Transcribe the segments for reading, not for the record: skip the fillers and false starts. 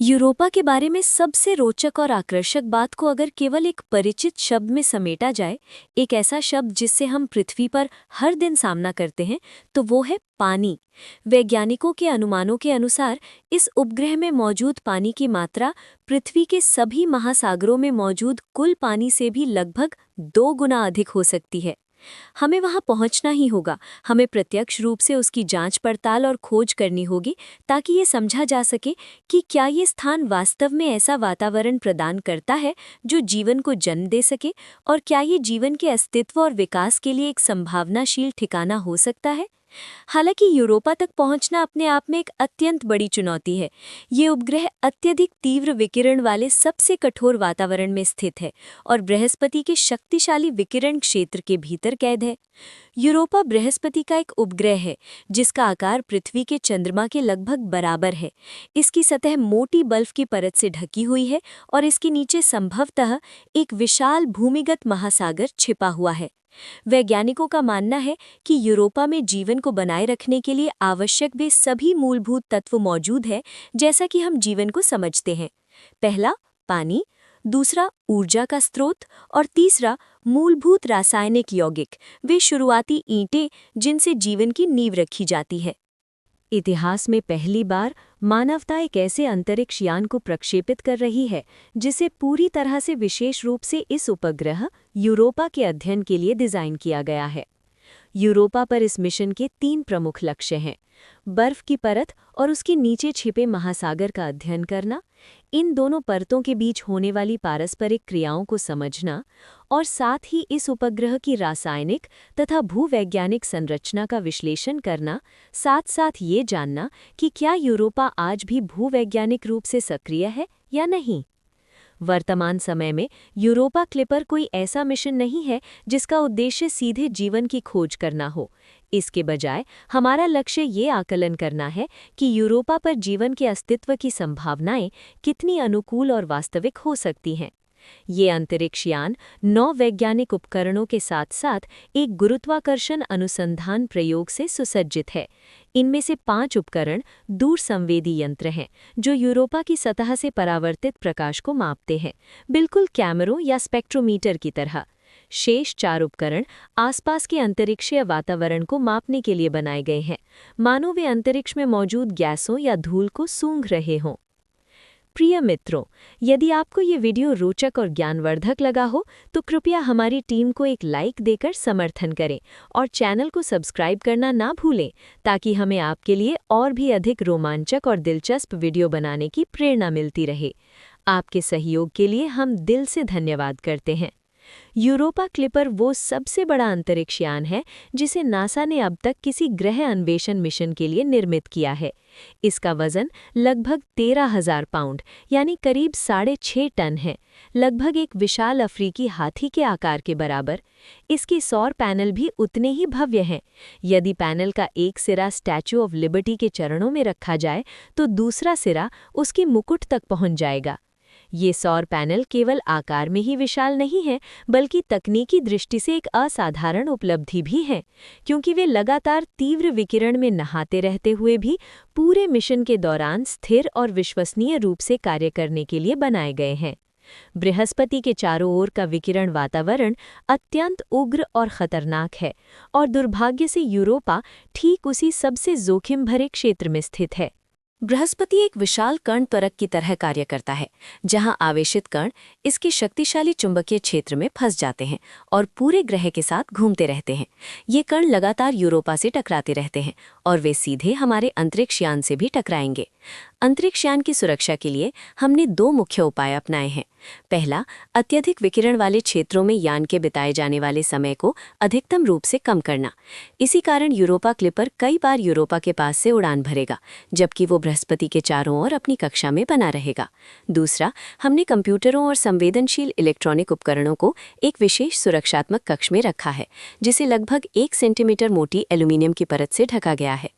Europa के बारे में सबसे रोचक और आकर्षक बात को अगर केवल एक परिचित शब्द में समेटा जाए, एक ऐसा शब्द जिससे हम पृथ्वी पर हर दिन सामना करते हैं, तो वो है पानी। वैज्ञानिकों के अनुमानों के अनुसार इस उपग्रह में मौजूद पानी की मात्रा पृथ्वी के सभी महासागरों में मौजूद कुल पानी से भी लगभग 2 गुना अधिक हो सकती है। हमें वहां पहुंचना ही होगा। हमें प्रत्यक्ष रूप से उसकी जांच पड़ताल और खोज करनी होगी ताकि ये समझा जा सके कि क्या ये स्थान वास्तव में ऐसा वातावरण प्रदान करता है जो जीवन को जन्म दे सके, और क्या ये जीवन के अस्तित्व और विकास के लिए एक संभावनाशील ठिकाना हो सकता है। हालांकि यूरोपा तक पहुंचना अपने आप में एक अत्यंत बड़ी चुनौती है। ये उपग्रह अत्यधिक तीव्र विकिरण वाले सबसे कठोर वातावरण में स्थित है और बृहस्पति के शक्तिशाली विकिरण क्षेत्र के भीतर कैद है। यूरोपा बृहस्पति का एक उपग्रह है जिसका आकार पृथ्वी के चंद्रमा के लगभग बराबर है। इसकी सतह मोटी बर्फ की परत से ढकी हुई है और इसके नीचे संभवतः एक विशाल भूमिगत महासागर छिपा हुआ है। वैज्ञानिकों का मानना है कि यूरोपा में जीवन को बनाए रखने के लिए आवश्यक वे सभी मूलभूत तत्व मौजूद हैं, जैसा कि हम जीवन को समझते हैं। पहला, पानी। दूसरा, ऊर्जा का स्रोत। और तीसरा, मूलभूत रासायनिक यौगिक, वे शुरुआती ईंटें जिनसे जीवन की नींव रखी जाती है। इतिहास में पहली बार मानवता एक ऐसे अंतरिक्ष यान को प्रक्षेपित कर रही है जिसे पूरी तरह से विशेष रूप से इस उपग्रह यूरोपा के अध्ययन के लिए डिजाइन किया गया है। यूरोपा पर इस मिशन के 3 प्रमुख लक्ष्य हैं: बर्फ की परत और उसके नीचे छिपे महासागर का अध्ययन करना, इन दोनों परतों के बीच होने वाली पारस्परिक क्रियाओं को समझना, और साथ ही इस उपग्रह की रासायनिक तथा भूवैज्ञानिक संरचना का विश्लेषण करना, साथ साथ ये जानना कि क्या यूरोपा आज भी भूवैज्ञानिक रूप से सक्रिय है या नहीं। वर्तमान समय में यूरोपा क्लिपर कोई ऐसा मिशन नहीं है जिसका उद्देश्य सीधे जीवन की खोज करना हो। इसके बजाय हमारा लक्ष्य ये आकलन करना है कि यूरोपा पर जीवन के अस्तित्व की संभावनाएं कितनी अनुकूल और वास्तविक हो सकती हैं। ये अंतरिक्ष यान 9 वैज्ञानिक उपकरणों के साथ साथ एक गुरुत्वाकर्षण अनुसंधान प्रयोग से सुसज्जित है। इनमें से 5 उपकरण दूर संवेदी यंत्र हैं जो यूरोपा की सतह से परावर्तित प्रकाश को मापते हैं, बिल्कुल कैमरों या स्पेक्ट्रोमीटर की तरह। शेष 4 उपकरण आसपास के अंतरिक्षीय वातावरण को मापने के लिए बनाए गए हैं, मानो वे अंतरिक्ष में मौजूद गैसों या धूल को सूंघ रहे हों। प्रिय मित्रों, यदि आपको ये वीडियो रोचक और ज्ञानवर्धक लगा हो तो कृपया हमारी टीम को एक लाइक देकर समर्थन करें और चैनल को सब्सक्राइब करना ना भूलें ताकि हमें आपके लिए और भी अधिक रोमांचक और दिलचस्प वीडियो बनाने की प्रेरणा मिलती रहे। आपके सहयोग के लिए हम दिल से धन्यवाद करते हैं। यूरोपा क्लिपर वो सबसे बड़ा अंतरिक्ष यान है जिसे नासा ने अब तक किसी ग्रह अन्वेषण मिशन के लिए निर्मित किया है। इसका वजन लगभग 13,000 पाउंड यानी करीब 6.5 टन है, लगभग एक विशाल अफ्रीकी हाथी के आकार के बराबर। इसके सौर पैनल भी उतने ही भव्य हैं। यदि पैनल का एक सिरा स्टैच्यू ऑफ लिबर्टी के चरणों में रखा जाए तो दूसरा सिरा उसके मुकुट तक पहुंच जाएगा। ये सौर पैनल केवल आकार में ही विशाल नहीं है बल्कि तकनीकी दृष्टि से एक असाधारण उपलब्धि भी है, क्योंकि वे लगातार तीव्र विकिरण में नहाते रहते हुए भी पूरे मिशन के दौरान स्थिर और विश्वसनीय रूप से कार्य करने के लिए बनाए गए हैं। बृहस्पति के चारों ओर का विकिरण वातावरण अत्यंत उग्र और खतरनाक है और दुर्भाग्य से यूरोपा ठीक उसी सबसे जोखिम भरे क्षेत्र में स्थित है। बृहस्पति एक विशाल कण त्वरक की तरह कार्य करता है, जहां आवेशित कण इसके शक्तिशाली चुंबकीय क्षेत्र में फंस जाते हैं और पूरे ग्रह के साथ घूमते रहते हैं। ये कण लगातार यूरोपा से टकराते रहते हैं और वे सीधे हमारे अंतरिक्ष यान से भी टकराएंगे। अंतरिक्ष यान की सुरक्षा के लिए हमने 2 मुख्य उपाय अपनाए हैं। पहला, अत्यधिक विकिरण वाले क्षेत्रों में यान के बिताए जाने वाले समय को अधिकतम रूप से कम करना। इसी कारण यूरोपा क्लिपर कई बार यूरोपा के पास से उड़ान भरेगा, जबकि वो बृहस्पति के चारों ओर अपनी कक्षा में बना रहेगा। दूसरा, हमने कंप्यूटरों और संवेदनशील इलेक्ट्रॉनिक उपकरणों को एक विशेष सुरक्षात्मक कक्ष में रखा है, जिसे लगभग 1 सेंटीमीटर मोटी एल्यूमीनियम की परत से ढका गया है।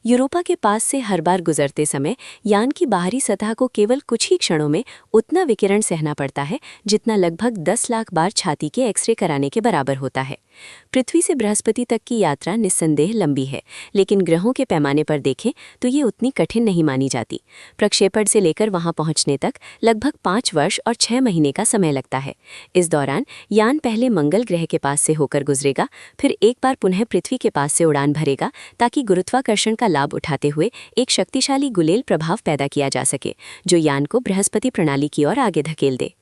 यूरोपा के पास से हर बार गुजरते समय यान की बाहरी सतह को केवल कुछ ही क्षणों में उतना विकिरण सहना पड़ता है जितना लगभग 10 लाख बार छाती के एक्सरे कराने के बराबर होता है। पृथ्वी से बृहस्पति तक की यात्रा निस्संदेह लंबी है, लेकिन ग्रहों के पैमाने पर देखें तो ये उतनी कठिन नहीं मानी जाती। प्रक्षेपण से लेकर वहां पहुंचने तक लगभग 5 वर्ष और 6 महीने का समय लगता है। इस दौरान यान पहले मंगल ग्रह के पास से होकर गुजरेगा, फिर एक बार पुनः पृथ्वी के पास से उड़ान भरेगा ताकि गुरुत्वाकर्षण का लाभ उठाते हुए एक शक्तिशाली गुलेल प्रभाव पैदा किया जा सके, जो यान को बृहस्पति प्रणाली की ओर आगे धकेल दे।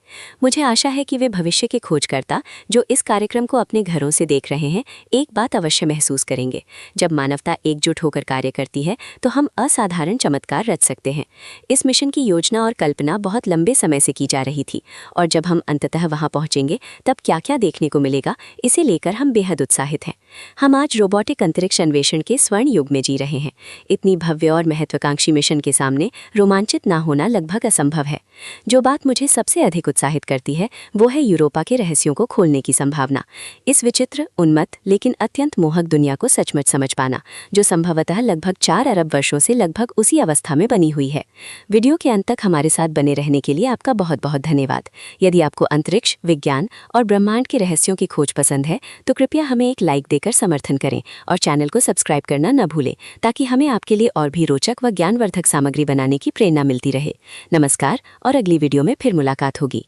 मुझे आशा है कि वे भविष्य के खोजकर्ता जो इस कार्यक्रम को अपने घरों से देख रहे हैं, एक बात अवश्य महसूस करेंगे। जब मानवता एकजुट होकर कार्य करती है तो हम असाधारण चमत्कार रच सकते हैं। इस मिशन की योजना और कल्पना बहुत लंबे समय से की जा रही थी, और जब हम अंततः वहां पहुंचेंगे तब क्या क्या देखने को मिलेगा, इसे लेकर हम बेहद उत्साहित हैं। हम आज रोबोटिक अंतरिक्ष अन्वेषण के स्वर्ण युग में जी रहे हैं। इतनी भव्य और महत्वाकांक्षी मिशन के सामने रोमांचित ना होना लगभग असंभव है। जो बात मुझे सबसे अधिक उत्साहित करती है वो है यूरोपा के रहस्यों को खोलने की संभावना। इस विचित्र, उन्मत्त लेकिन अत्यंत मोहक दुनिया को सचमुच समझ पाना, जो संभवतः लगभग 4 अरब वर्षों से लगभग उसी अवस्था में बनी हुई है। वीडियो के अंत तक हमारे साथ बने रहने के लिए आपका बहुत बहुत धन्यवाद। यदि आपको अंतरिक्ष, विज्ञान और ब्रह्मांड के रहस्यों की खोज पसंद है तो कृपया हमें एक लाइक देकर समर्थन करें और चैनल को सब्सक्राइब करना न भूलें, ताकि हमें आपके लिए और भी रोचक व ज्ञानवर्धक सामग्री बनाने की प्रेरणा मिलती रहे। नमस्कार, और अगली वीडियो में फिर मुलाकात होगी।